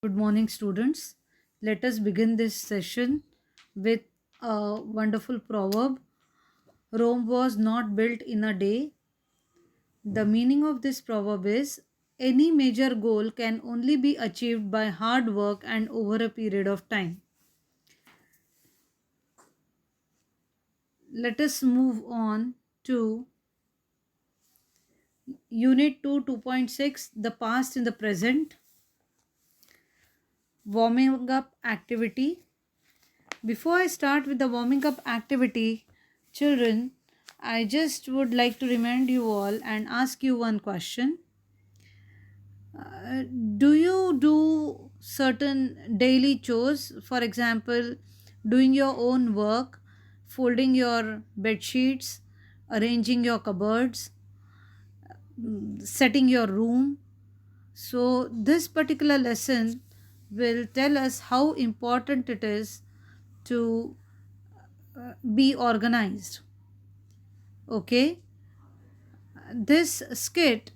Good morning, students. Let us begin this session with a wonderful proverb. Rome was not built in a day. The meaning of this proverb is any major goal can only be achieved by hard work and over a period of time. Let us move on to Unit 2 2.6, the past in the present. Warming up activity. Before I start with the warming up activity, children, I just would like to remind you all and ask you one question. Do you do certain daily chores? For example, doing your own work, folding your bed sheets, arranging your cupboards, setting your room. So, this particular lesson will tell us how important it is to be organized. Okay, this skit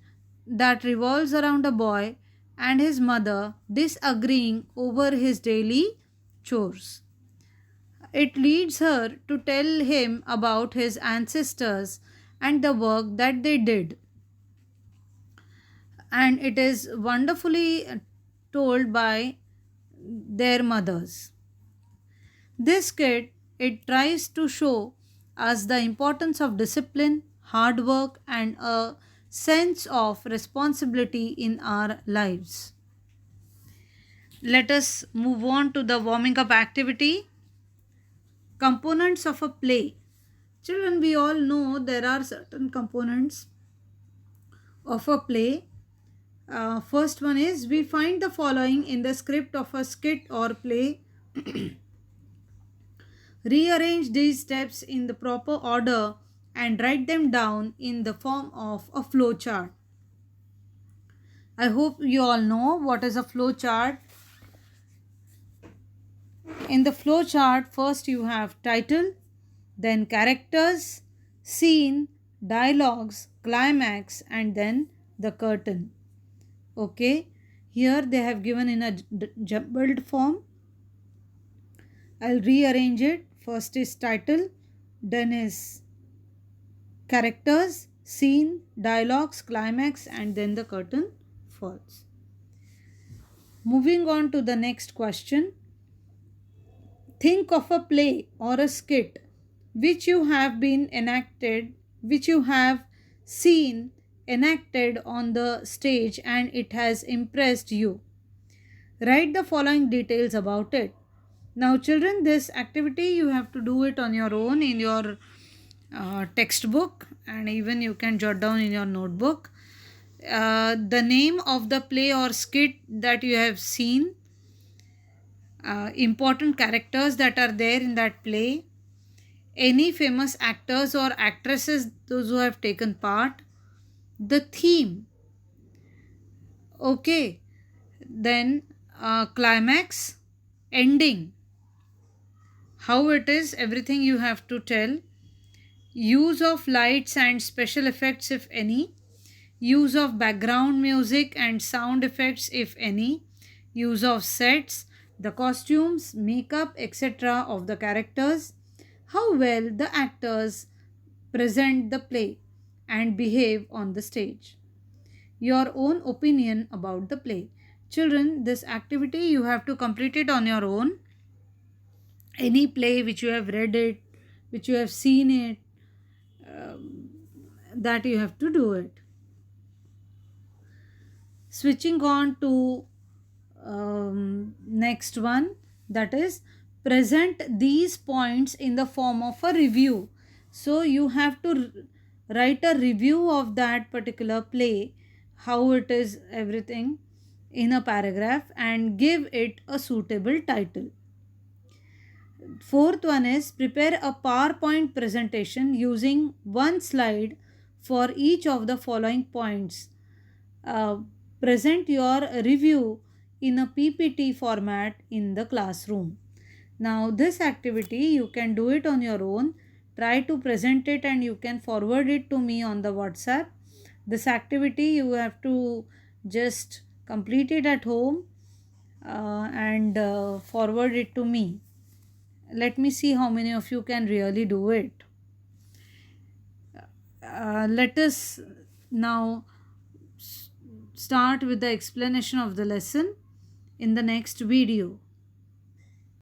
that revolves around a boy and his mother disagreeing over his daily chores. It leads her to tell him about his ancestors and the work that they did. And it is wonderfully told by their mothers. This skit, it tries to show us the importance of discipline, hard work, and a sense of responsibility in our lives. Let us move on to the warming up activity. Components of a play. Children, we all know there are certain components of a play. First one is we find the following in the script of a skit or play. Rearrange these steps in the proper order and write them down in the form of a flow chart. I hope you all know what is a flow chart. In the flow chart, first you have title, then characters, scene, dialogues, climax, and then the curtain. Okay, here they have given in a jumbled form. I'll rearrange it. First is title, then is characters, scene, dialogues, climax, and then the curtain falls. Moving on to the next question. Think of a play or a skit which you have been enacted, which you have seen enacted on the stage and it has impressed you. Write the following details about it. Now, children, this activity you have to do it on your own in your textbook, and even you can jot down in your notebook the name of the play or skit that you have seen, important characters that are there in that play, any famous actors or actresses, those who have taken part, the theme. Okay, then climax, ending, how it is, everything you have to tell. Use of lights and special effects, if any. Use of background music and sound effects, if any. Use of sets, the costumes, makeup, etc. of the characters. How well the actors present the play and behave on the stage. Your own opinion about the play. Children, this activity you have to complete it on your own. Any play which you have read it, which you have seen it, that you have to do it. Switching on to next one, that is present these points in the form of a review. So you have to write a review of that particular play, how it is, everything in a paragraph, and give it a suitable title. Fourth one is prepare a PowerPoint presentation using one slide for each of the following points. Present your review in a PPT format in the classroom. Now, this activity you can do it on your own. Try to present it and you can forward it to me on the WhatsApp. This activity you have to just complete it at home. and forward it to me. Let me see how many of you can really do it. Let us now start with the explanation of the lesson in the next video.